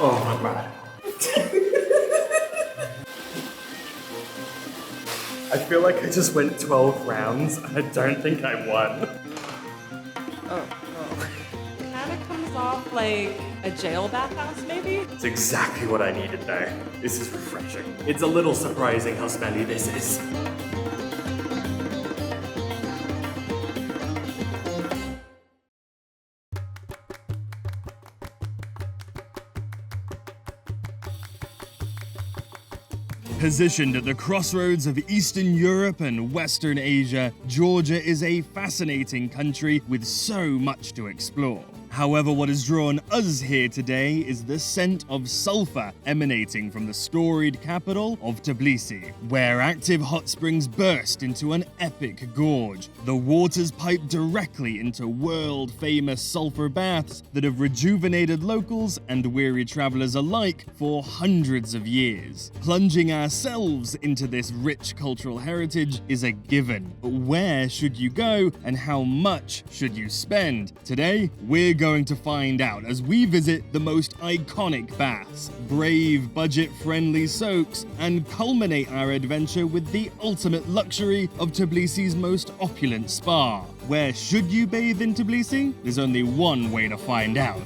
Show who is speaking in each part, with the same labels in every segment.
Speaker 1: Oh my god. I feel like I just went 12 rounds and I don't think I won.
Speaker 2: Oh, no. It kind of comes off like a jail bathhouse, maybe?
Speaker 1: It's exactly what I needed though. This is refreshing. It's a little surprising how smelly this is. Positioned at the crossroads of Eastern Europe and Western Asia, Georgia is a fascinating country with so much to explore. However, what has drawn us here today is the scent of sulfur emanating from the storied capital of Tbilisi, where active hot springs burst into an epic gorge. The waters pipe directly into world-famous sulfur baths that have rejuvenated locals and weary travelers alike for hundreds of years. Plunging ourselves into this rich cultural heritage is a given, but where should you go and how much should you spend? Today, we're going to find out as we visit the most iconic baths, brave budget-friendly soaks, and culminate our adventure with the ultimate luxury of Tbilisi's most opulent spa. Where should you bathe in Tbilisi? There's only one way to find out.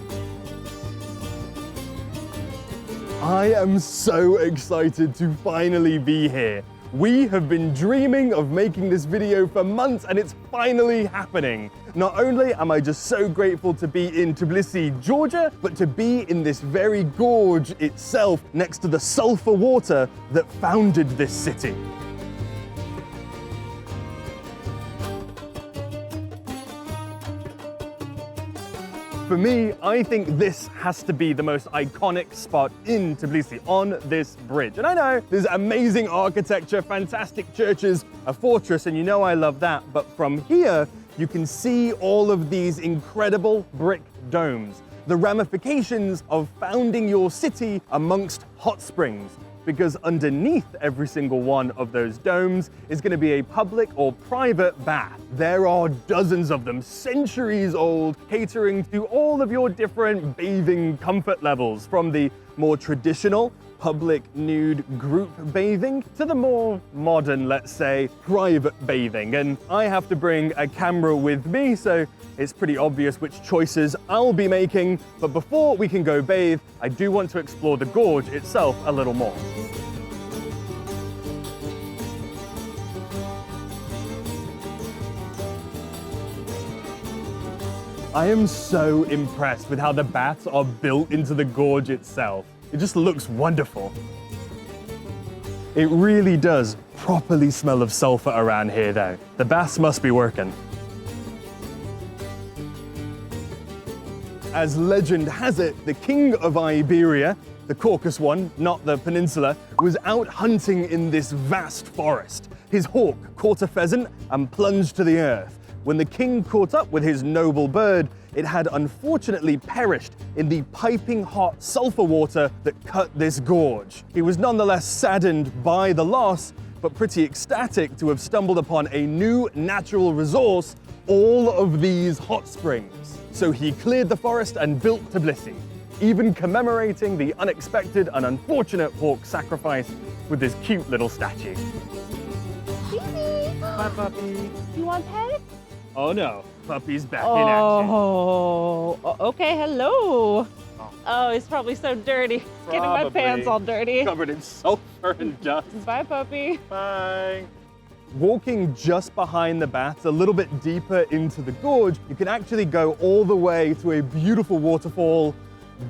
Speaker 1: I am so excited to finally be here. We have been dreaming of making this video for months and it's finally happening. Not only am I just so grateful to be in Tbilisi, Georgia, but to be in this very gorge itself next to the sulfur water that founded this city. For me, I think this has to be the most iconic spot in Tbilisi, on this bridge. And I know there's amazing architecture, fantastic churches, a fortress, and you know I love that. But from here, you can see all of these incredible brick domes, the ramifications of founding your city amongst hot springs. Because underneath every single one of those domes is going to be a public or private bath. There are dozens of them, centuries old, catering to all of your different bathing comfort levels, from the more traditional public nude group bathing to the more modern, let's say, private bathing. And I have to bring a camera with me, so it's pretty obvious which choices I'll be making. But before we can go bathe, I do want to explore the gorge itself a little more. I am so impressed with how the baths are built into the gorge itself. It just looks wonderful. It really does properly smell of sulfur around here though. The baths must be working. As legend has it, the king of Iberia, the Caucasus one, not the peninsula, was out hunting in this vast forest. His hawk caught a pheasant and plunged to the earth. When the king caught up with his noble bird, it had unfortunately perished in the piping hot sulfur water that cut this gorge. He was nonetheless saddened by the loss, but pretty ecstatic to have stumbled upon a new natural resource, all of these hot springs. So he cleared the forest and built Tbilisi, even commemorating the unexpected and unfortunate hawk sacrifice with this cute little statue. Hi, puppy.
Speaker 3: You want pet?
Speaker 1: Oh no, puppy's back in action.
Speaker 3: Oh, okay, hello. Oh, he's probably so dirty. Getting my pants all dirty.
Speaker 1: Covered in sulfur and dust.
Speaker 3: Bye, puppy.
Speaker 1: Bye. Walking just behind the baths, a little bit deeper into the gorge, you can actually go all the way to a beautiful waterfall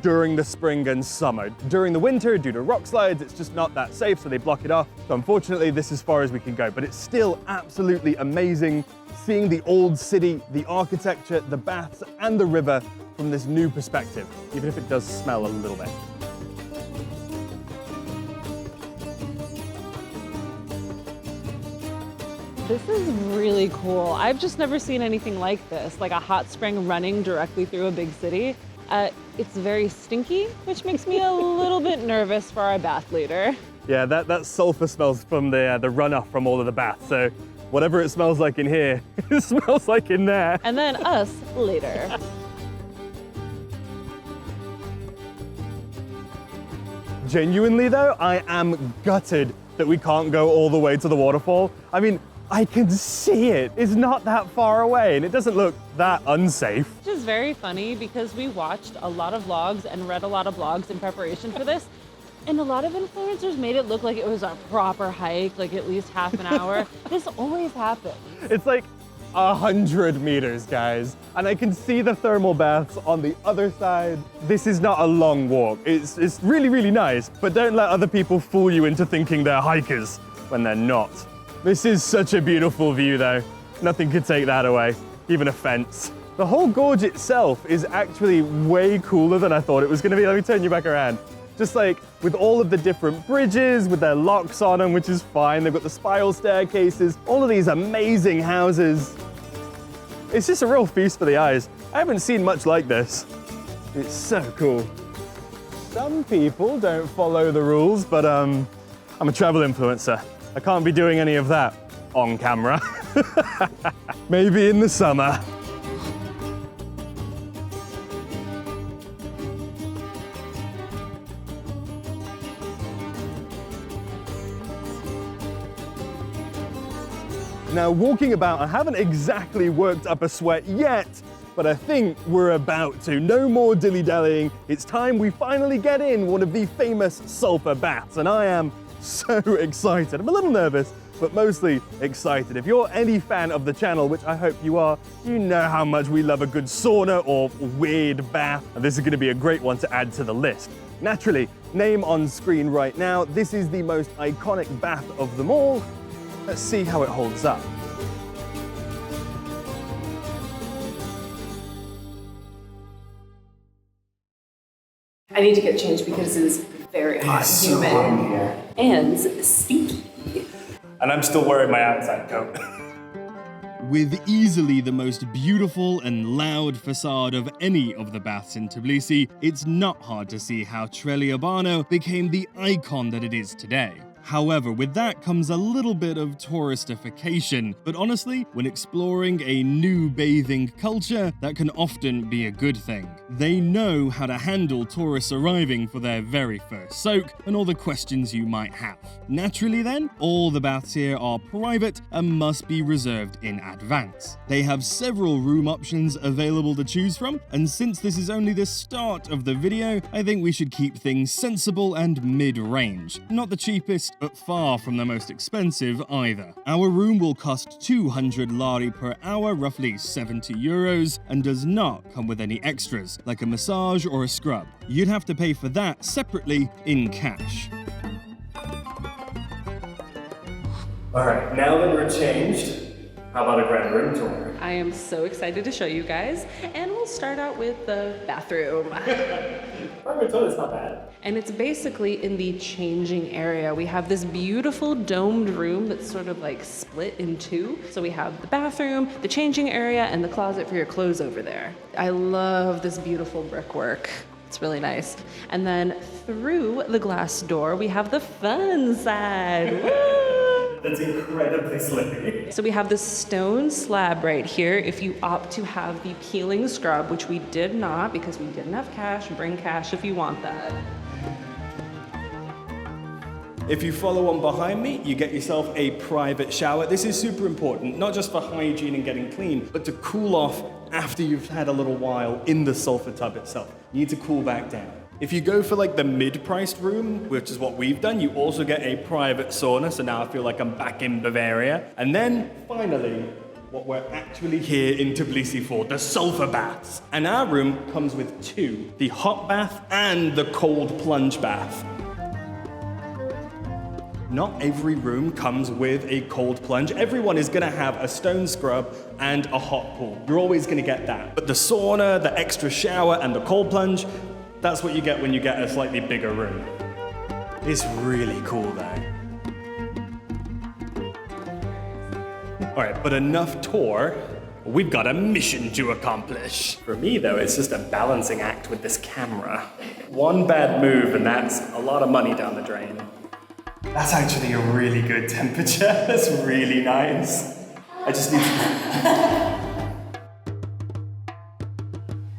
Speaker 1: during the spring and summer. During the winter, due to rock slides, it's just not that safe, so they block it off. So unfortunately, this is as far as we can go, but it's still absolutely amazing seeing the old city, the architecture, the baths, and the river from this new perspective, even if it does smell a little bit.
Speaker 3: This is really cool. I've just never seen anything like this, like a hot spring running directly through a big city. It's very stinky, which makes me a little bit nervous for our bath later.
Speaker 1: Yeah, that sulfur smells from the runoff from all of the baths, so whatever it smells like in here, it smells like in there.
Speaker 3: And then us later.
Speaker 1: Genuinely though, I am gutted that we can't go all the way to the waterfall. I mean, I can see it. It's not that far away and it doesn't look that unsafe.
Speaker 3: Which is very funny because we watched a lot of vlogs and read a lot of blogs in preparation for this. And a lot of influencers made it look like it was a proper hike, like at least half an hour. This always happens.
Speaker 1: It's like 100 meters, guys. And I can see the thermal baths on the other side. This is not a long walk. It's really, really nice, but don't let other people fool you into thinking they're hikers when they're not. This is such a beautiful view though. Nothing could take that away, even a fence. The whole gorge itself is actually way cooler than I thought it was gonna be. Let me turn you back around. Just like with all of the different bridges with their locks on them, which is fine. They've got the spiral staircases, all of these amazing houses. It's just a real feast for the eyes. I haven't seen much like this. It's so cool. Some people don't follow the rules, but I'm a travel influencer. I can't be doing any of that on camera. Maybe in the summer. Now, walking about, I haven't exactly worked up a sweat yet, but I think we're about to. No more dilly-dallying. It's time we finally get in one of the famous sulfur baths, and I am so excited. I'm a little nervous, but mostly excited. If you're any fan of the channel, which I hope you are, you know how much we love a good sauna or weird bath, and this is gonna be a great one to add to the list. Naturally, name on screen right now, this is the most iconic bath of them all. Let's see how it holds up.
Speaker 2: I need to get changed because it is very hot, humid, and stinky.
Speaker 1: And I'm still wearing my outside coat. With easily the most beautiful and loud facade of any of the baths in Tbilisi, it's not hard to see how Chreli Abano became the icon that it is today. However, with that comes a little bit of touristification, but honestly, when exploring a new bathing culture, that can often be a good thing. They know how to handle tourists arriving for their very first soak and all the questions you might have. Naturally then, all the baths here are private and must be reserved in advance. They have several room options available to choose from, and since this is only the start of the video, I think we should keep things sensible and mid-range. Not the cheapest, but far from the most expensive either. Our room will cost 200 lari per hour, roughly 70 euros, and does not come with any extras, like a massage or a scrub. You'd have to pay for that separately in cash. All right, now that we're changed, how about a grand room tour?
Speaker 2: I am so excited to show you guys, and we'll start out with the bathroom.
Speaker 1: Private toilet's not bad.
Speaker 2: And it's basically in the changing area. We have this beautiful domed room that's sort of like split in two. So we have the bathroom, the changing area, and the closet for your clothes over there. I love this beautiful brickwork. It's really nice. And then through the glass door, we have the fun side. Woo!
Speaker 1: That's incredibly slippery.
Speaker 2: So we have this stone slab right here. If you opt to have the peeling scrub, which we did not because we didn't have cash, bring cash if you want that.
Speaker 1: If you follow on behind me, you get yourself a private shower. This is super important, not just for hygiene and getting clean, but to cool off after you've had a little while in the sulfur tub itself. You need to cool back down. If you go for like the mid-priced room, which is what we've done, you also get a private sauna, so now I feel like I'm back in Bavaria. And then, finally, what we're actually here in Tbilisi for, the sulfur baths. And our room comes with two, the hot bath and the cold plunge bath. Not every room comes with a cold plunge. Everyone is gonna have a stone scrub and a hot pool. You're always gonna get that. But the sauna, the extra shower, and the cold plunge, that's what you get when you get a slightly bigger room. It's really cool though. All right, but enough tour. We've got a mission to accomplish. For me though, it's just a balancing act with this camera. One bad move and that's a lot of money down the drain. That's actually a really good temperature. That's really nice. I just need to...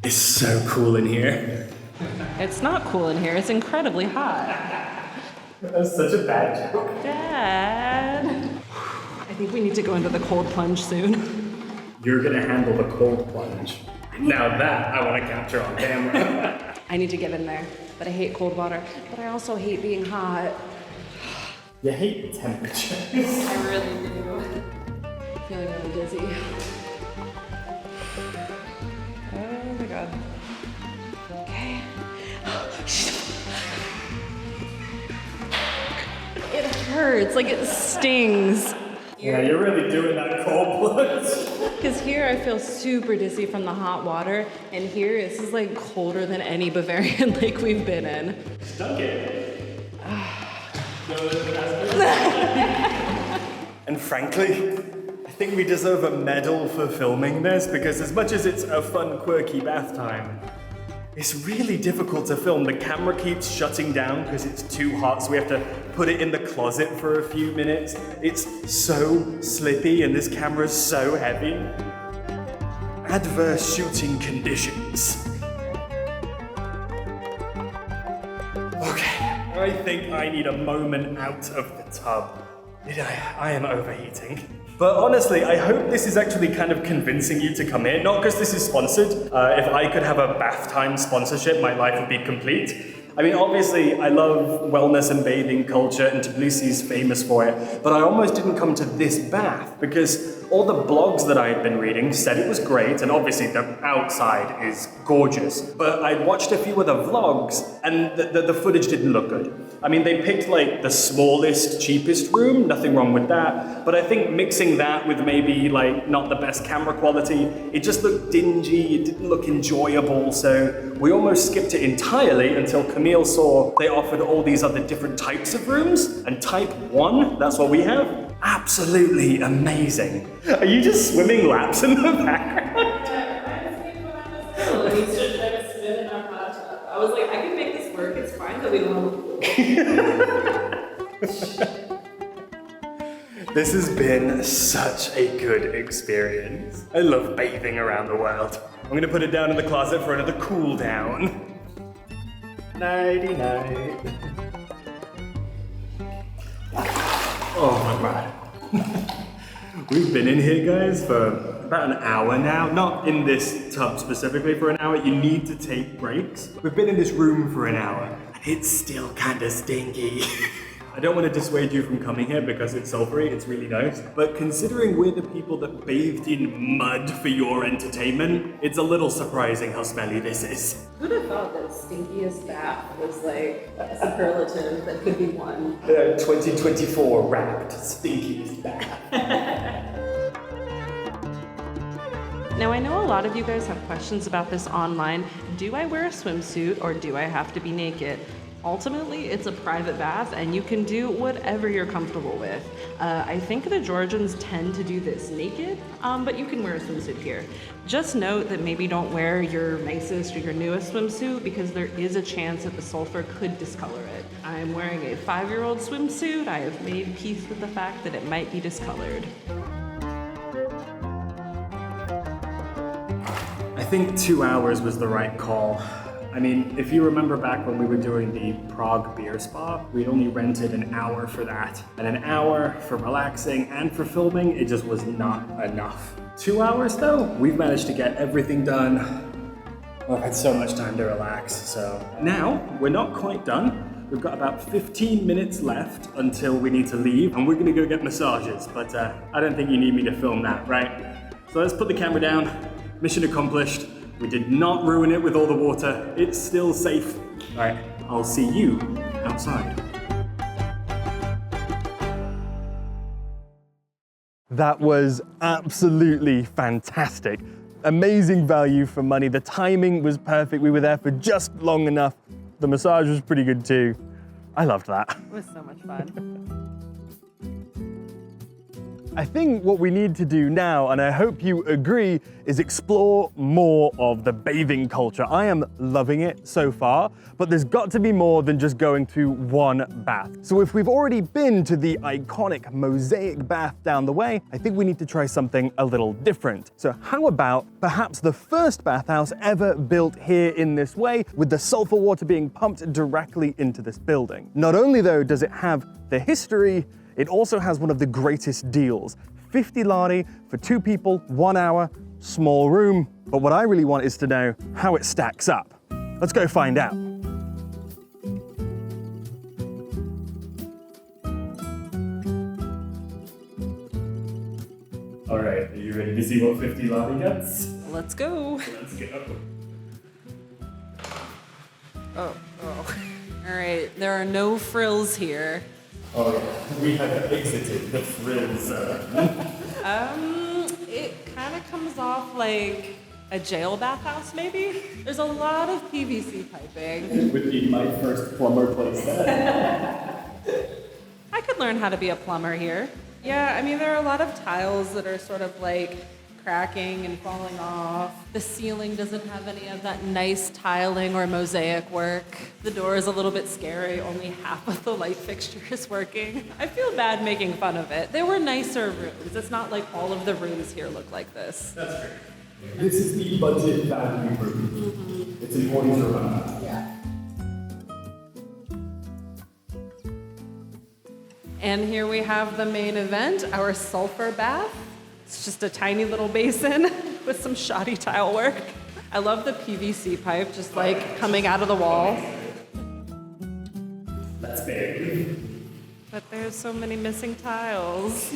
Speaker 1: It's so cool in here.
Speaker 2: It's not cool in here. It's incredibly hot.
Speaker 4: That's such a bad joke.
Speaker 2: Dad. I think we need to go into the cold plunge soon.
Speaker 4: You're gonna handle the cold plunge. Now that I want to capture on camera.
Speaker 2: I need to get in there, but I hate cold water. But I also hate being hot.
Speaker 4: You hate the temperature.
Speaker 2: I really do. I'm feeling really dizzy. Oh my god. Okay. It hurts, like it stings.
Speaker 4: Yeah, you're really doing that cold plunge.
Speaker 2: Because here I feel super dizzy from the hot water, and here this is like colder than any Bavarian lake we've been in.
Speaker 4: Stuck it. And frankly, I think we deserve a medal for filming this, because as much as it's a fun, quirky bath time, it's really difficult to film. The camera keeps shutting down because it's too hot, so we have to put it in the closet for a few minutes. It's so slippy and this camera's so heavy. Adverse shooting conditions. Okay, I think I need a moment out of the tub. I am overheating. But honestly, I hope this is actually kind of convincing you to come here. Not because this is sponsored. If I could have a bath time sponsorship, my life would be complete. I mean, obviously, I love wellness and bathing culture, and Tbilisi is famous for it, but I almost didn't come to this bath because all the blogs that I had been reading said it was great, and obviously the outside is gorgeous. But I watched a few of the vlogs, and the footage didn't look good. I mean, they picked like the smallest, cheapest room, nothing wrong with that, but I think mixing that with maybe like not the best camera quality, it just looked dingy, it didn't look enjoyable, so we almost skipped it entirely until Camille saw they offered all these other different types of rooms, and type 1, that's what we have. Absolutely amazing. Are you just swimming laps in the background?
Speaker 2: I was like, I can make this work, it's fine that we don't have a pool.
Speaker 4: This has been such a good experience. I love bathing around the world. I'm gonna put it down in the closet for another cool down. Nighty night. Oh my god. We've been in here, guys, for about an hour now. Not in this tub specifically for an hour. You need to take breaks. We've been in this room for an hour. It's still kinda stinky. I don't want to dissuade you from coming here because it's sulfury, it's really nice. But considering we're the people that bathed in mud for your entertainment, it's a little surprising how smelly this is.
Speaker 2: Who'd have thought that stinkiest bath was like a superlative that could be one?
Speaker 4: 2024 wrapped stinkiest bath.
Speaker 2: Now I know a lot of you guys have questions about this online. Do I wear a swimsuit or do I have to be naked? Ultimately, it's a private bath and you can do whatever you're comfortable with. I think the Georgians tend to do this naked, but you can wear a swimsuit here. Just note that maybe don't wear your nicest or your newest swimsuit because there is a chance that the sulfur could discolor it. I'm wearing a 5-year-old swimsuit. I have made peace with the fact that it might be discolored.
Speaker 4: I think 2 hours was the right call. I mean, if you remember back when we were doing the Prague beer spa, we'd only rented an hour for that. And an hour for relaxing and for filming, it just was not enough. 2 hours though, we've managed to get everything done. I've had so much time to relax, so. Now, we're not quite done. We've got about 15 minutes left until we need to leave, and we're gonna go get massages, but I don't think you need me to film that, right? So let's put the camera down. Mission accomplished. We did not ruin it with all the water. It's still safe. All right, I'll see you outside. That was absolutely fantastic. Amazing value for money. The timing was perfect. We were there for just long enough. The massage was pretty good too. I loved that.
Speaker 2: It was so much fun.
Speaker 1: I think what we need to do now, and I hope you agree, is explore more of the bathing culture. I am loving it so far, but there's got to be more than just going to one bath. So if we've already been to the iconic mosaic bath down the way, I think we need to try something a little different. So how about perhaps the first bathhouse ever built here in this way, with the sulfur water being pumped directly into this building. Not only though does it have the history, it also has one of the greatest deals. 50 lari for 2 people, 1 hour, small room. But what I really want is to know how it stacks up. Let's go find out.
Speaker 4: All right, are you ready to see what 50 lari gets?
Speaker 2: Let's go.
Speaker 4: Let's go.
Speaker 2: Oh. All right, there are no frills here.
Speaker 4: Oh yeah, we have exited the frill zone.
Speaker 2: It kind of comes off like a jail bathhouse, maybe? There's a lot of PVC piping.
Speaker 4: It would be my first plumber place then.
Speaker 2: I could learn how to be a plumber here. Yeah, I mean, there are a lot of tiles that are sort of like cracking and falling off. The ceiling doesn't have any of that nice tiling or mosaic work. The door is a little bit scary, only half of the light fixture is working. I feel bad making fun of it. There were nicer rooms. It's not like all of the rooms here look like this.
Speaker 4: That's great. This is the budget value room. It's important to remember.
Speaker 2: Yeah. And here we have the main event, our sulfur bath. It's just a tiny little basin with some shoddy tile work. I love the PVC pipe just like coming out of the wall.
Speaker 4: That's big.
Speaker 2: But there's so many missing tiles.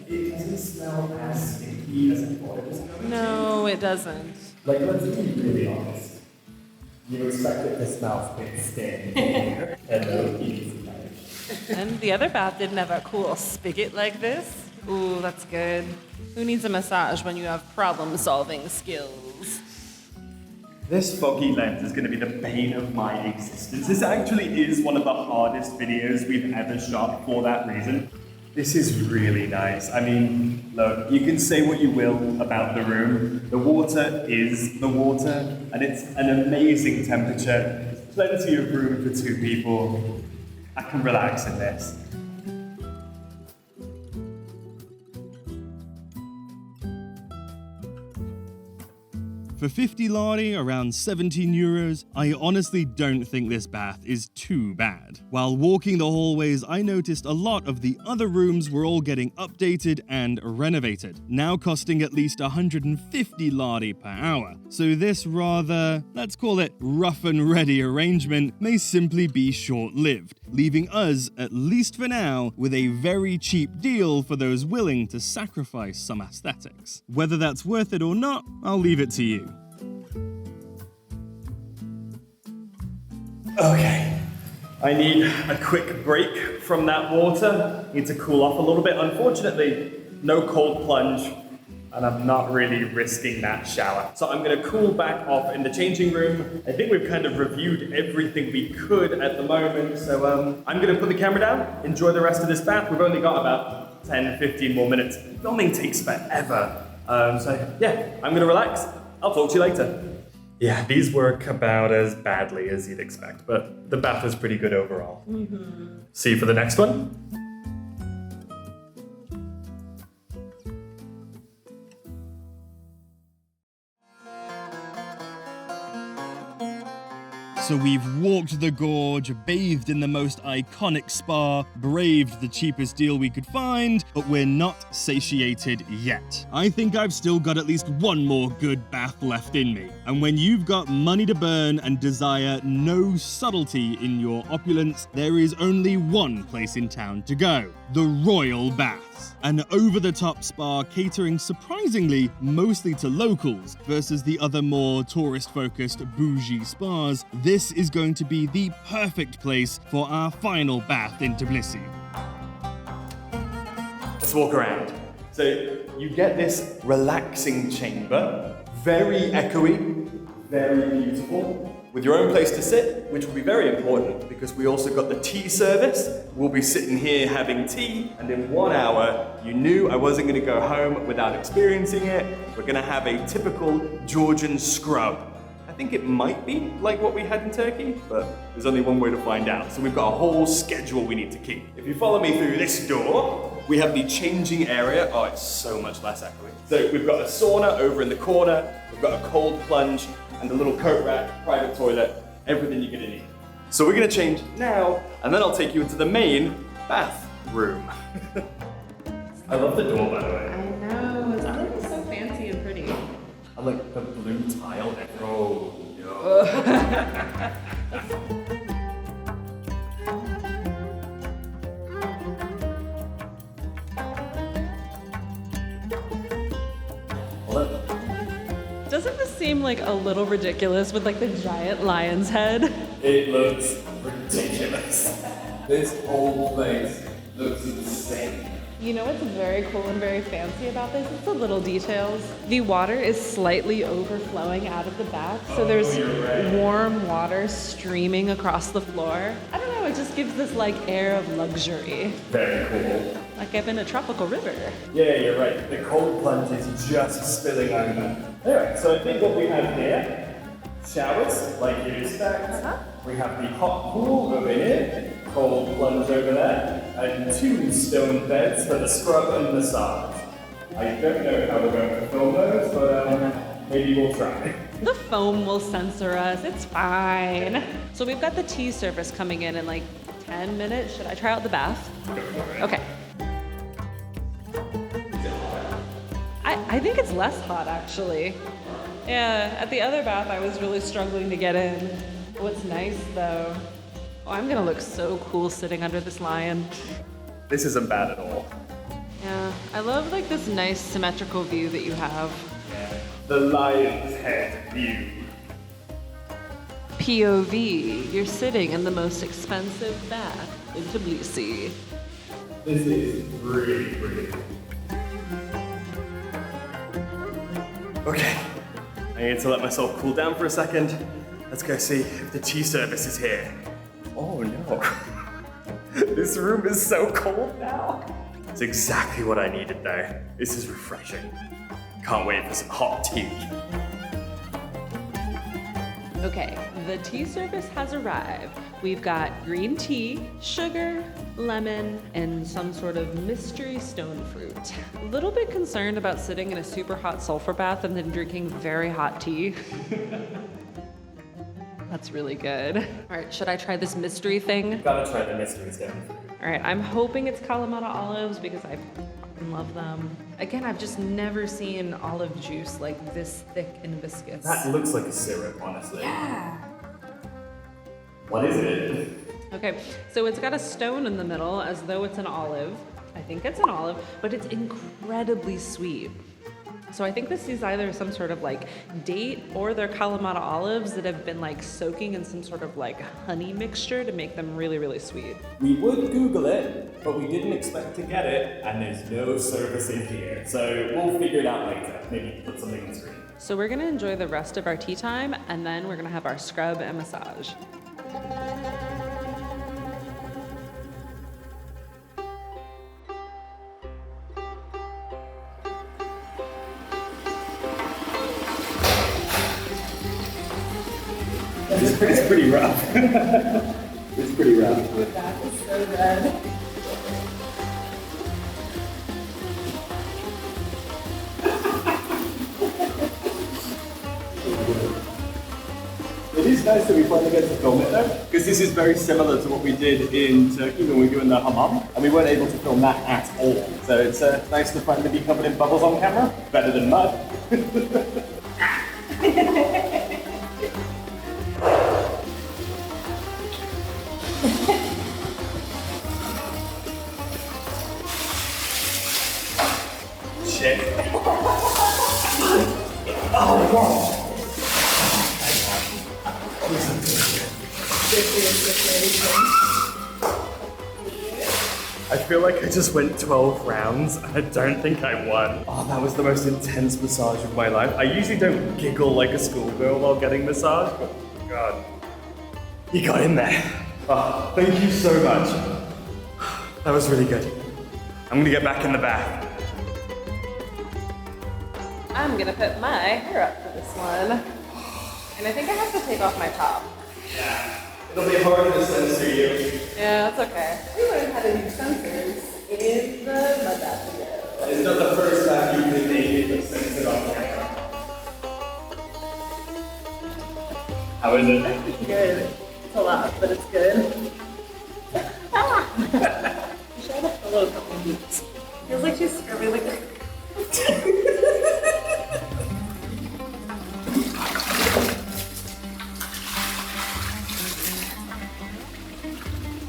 Speaker 4: It doesn't smell as stinky as it was.
Speaker 2: No, it doesn't.
Speaker 4: Like, let's be really honest. You expect it to smell stink and no PVC pipe.
Speaker 2: And the other bath didn't have a cool spigot like this. Ooh, that's good. Who needs a massage when you have problem-solving skills?
Speaker 4: This foggy lens is going to be the bane of my existence. This actually is one of the hardest videos we've ever shot for that reason. This is really nice. I mean, look, you can say what you will about the room. The water is the water, and it's an amazing temperature. There's plenty of room for 2 people. I can relax in this.
Speaker 1: For 50 lari, around 17 euros, I honestly don't think this bath is too bad. While walking the hallways, I noticed a lot of the other rooms were all getting updated and renovated, now costing at least 150 lari per hour. So this rather, let's call it rough and ready arrangement may simply be short-lived, leaving us, at least for now, with a very cheap deal for those willing to sacrifice some aesthetics. Whether that's worth it or not, I'll leave it to you.
Speaker 4: Okay, I need a quick break from that water. Need to cool off a little bit. Unfortunately, no cold plunge, and I'm not really risking that shower. So I'm gonna cool back off in the changing room. I think we've kind of reviewed everything we could at the moment, so I'm gonna put the camera down, enjoy the rest of this bath. We've only got about 10, 15 more minutes. Filming takes forever. So yeah, I'm gonna relax. I'll talk to you later. Yeah, these work about as badly as you'd expect, but the bath is pretty good overall. See you for the next one.
Speaker 1: So we've walked the gorge, bathed in the most iconic spa, braved the cheapest deal we could find, but we're not satiated yet. I think I've still got at least one more good bath left in me. And when you've got money to burn and desire no subtlety in your opulence, there is only one place in town to go: the Royal Baths. An over-the-top spa catering surprisingly mostly to locals versus the other more tourist-focused bougie spas. This is going to be the perfect place for our final bath in Tbilisi.
Speaker 4: Let's walk around. So you get this relaxing chamber, very echoey, very beautiful, with your own place to sit, which will be very important because we also got the tea service. We'll be sitting here having tea, and in 1 hour, you knew I wasn't gonna go home without experiencing it. We're gonna have a typical Georgian scrub. I think it might be like what we had in Turkey, but there's only one way to find out. So we've got a whole schedule we need to keep. If you follow me through this door, we have the changing area. Oh, it's so much less echoey. So we've got a sauna over in the corner, we've got a cold plunge, and a little coat rack, private toilet, everything you're gonna need. So we're gonna change now, and then I'll take you into the main bathroom. I love the door, by the way.
Speaker 2: I know, it's already so fancy and pretty.
Speaker 4: I like the blue tile there. Oh, no.
Speaker 2: Doesn't this seem like a little ridiculous with like the giant lion's head?
Speaker 4: It looks ridiculous.
Speaker 5: This whole place looks insane.
Speaker 2: You know what's very cool and very fancy about this? It's the little details. The water is slightly overflowing out of the bath, so there's warm water streaming across the floor. I don't know, it just gives this like air of luxury.
Speaker 4: Very cool.
Speaker 2: Like I'm in a tropical river.
Speaker 4: Yeah, you're right. The cold plunge is just spilling over. Anyway, so I think what we have here, showers, like you'd expect. We have the hot pool over here, cold plunge over there, and 2 stone beds for the scrub and massage. I don't know how we're going to film those, but maybe we'll try.
Speaker 2: The foam will censor us, it's fine. So we've got the tea service coming in like 10 minutes. Should I try out the bath? Okay. I think it's less hot actually. Yeah, at the other bath I was really struggling to get in. What's nice though, oh, I'm gonna look so cool sitting under this lion.
Speaker 4: This isn't bad at all.
Speaker 2: Yeah, I love like this nice symmetrical view that you have.
Speaker 4: The lion's head view.
Speaker 2: POV, you're sitting in the most expensive bath in Tbilisi.
Speaker 4: This is really pretty. Okay, I need to let myself cool down for a second. Let's go see if the tea service is here. Oh no. This room is so cold now. It's exactly what I needed though. This is refreshing. Can't wait for some hot tea.
Speaker 2: Okay, the tea service has arrived. We've got green tea, sugar, lemon, and some sort of mystery stone fruit. A little bit concerned about sitting in a super hot sulfur bath and then drinking very hot tea. That's really good. All right, should I try this mystery thing?
Speaker 4: Gotta try the mystery stone fruit.
Speaker 2: All right, I'm hoping it's Kalamata olives because I fucking love them. Again, I've just never seen olive juice like this thick and viscous.
Speaker 4: That looks like a syrup, honestly. Yeah. What is it?
Speaker 2: Okay, so it's got a stone in the middle as though it's an olive. I think it's an olive, but it's incredibly sweet. So I think this is either some sort of like date or they're Kalamata olives that have been like soaking in some sort of like honey mixture to make them really, really sweet.
Speaker 4: We would Google it, but we didn't expect to get it, and there's no service in here. So we'll figure it out later. Maybe put something on the screen.
Speaker 2: So we're gonna enjoy the rest of our tea time, and then we're gonna have our scrub and massage.
Speaker 4: It's pretty rough. It's pretty rough.
Speaker 3: That is so good.
Speaker 4: It is nice that we finally get to film it though, because this is very similar to what we did in Turkey when we were doing the hammam, and we weren't able to film that at all. So it's nice to finally be covered in bubbles on camera. Better than mud. Shit. Oh my gosh. I feel like I just went 12 rounds. I don't think I won. Oh, that was the most intense massage of my life. I usually don't giggle like a schoolgirl while getting massaged, but God. You got in there. Oh, thank you so much. That was really good. I'm gonna get back in the bath.
Speaker 2: I'm gonna put my hair up for this one. And I think I have to take off my top.
Speaker 4: Yeah, it'll be hard to censor you.
Speaker 2: Yeah, that's okay. We learned how to use sensors in the mud bath video.
Speaker 4: It's not the first time you've been naked but censored on camera. How is it?
Speaker 2: Good. It's a lot, but it's good. She had a pillow a couple of weeks. Feels like she's scrubbing like a...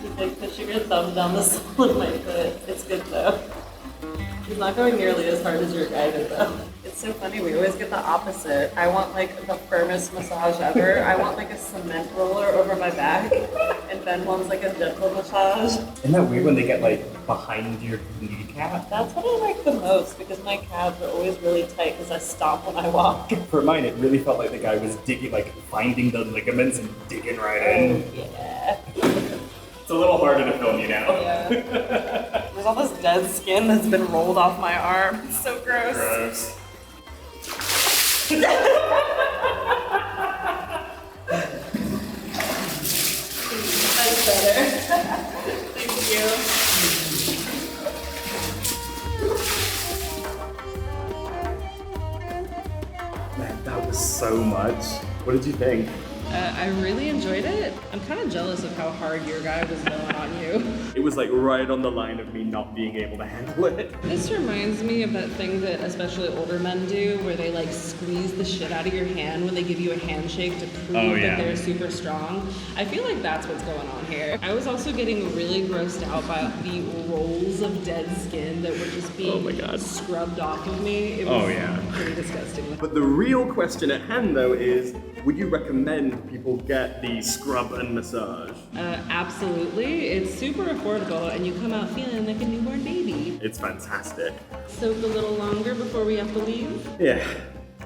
Speaker 2: She's like pushing her thumb down the sole of my foot. It's good though. She's not going nearly as hard as your guy did though. It's so funny, we always get the opposite. I want like the firmest massage ever. I want like a cement roller over my back, and Ben wants like a gentle massage.
Speaker 4: Isn't that weird when they get like behind your kneecap?
Speaker 2: That's what I like the most because my calves are always really tight because I stomp when I walk.
Speaker 4: For mine, it really felt like the guy was digging, like finding the ligaments and digging right in.
Speaker 2: Yeah.
Speaker 4: It's a little harder to film you now.
Speaker 2: Yeah. There's all this dead skin that's been rolled off my arm. It's so gross.
Speaker 4: Gross.
Speaker 2: That's better. Thank you.
Speaker 4: Man, that was so much. What did you think?
Speaker 2: I really enjoyed it. I'm kind of jealous of how hard your guy was going on you.
Speaker 4: It was like right on the line of me not being able to handle it.
Speaker 2: This reminds me of that thing that especially older men do where they like squeeze the shit out of your hand when they give you a handshake to prove that they're super strong. I feel like that's what's going on here. I was also getting really grossed out by the rolls of dead skin that were just being scrubbed off of me. It was pretty disgusting.
Speaker 4: But the real question at hand though is, would you recommend people get the scrub and massage?
Speaker 2: Absolutely. It's super affordable and you come out feeling like a newborn baby.
Speaker 4: It's fantastic.
Speaker 2: Soak a little longer before we have to leave.
Speaker 4: Yeah,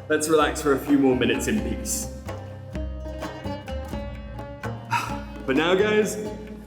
Speaker 4: let's relax for a few more minutes in peace. But now guys,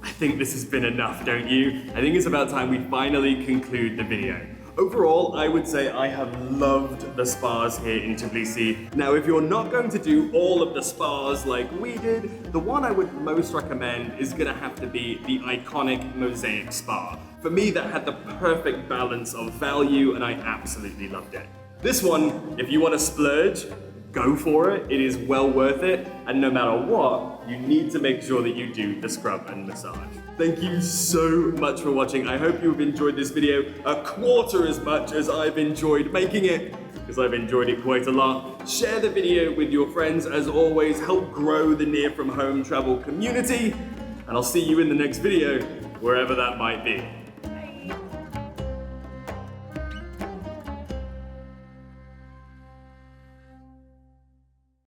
Speaker 4: I think this has been enough, don't you? I think it's about time we finally conclude the video. Overall, I would say I have loved the spas here in Tbilisi. Now, if you're not going to do all of the spas like we did, the one I would most recommend is gonna have to be the iconic Mosaic Spa. For me, that had the perfect balance of value and I absolutely loved it. This one, if you want to splurge, go for it. It is well worth it. And no matter what, you need to make sure that you do the scrub and massage. Thank you so much for watching. I hope you've enjoyed this video a quarter as much as I've enjoyed making it, because I've enjoyed it quite a lot. Share the video with your friends. As always, help grow the Near From Home travel community. And I'll see you in the next video, wherever that might be.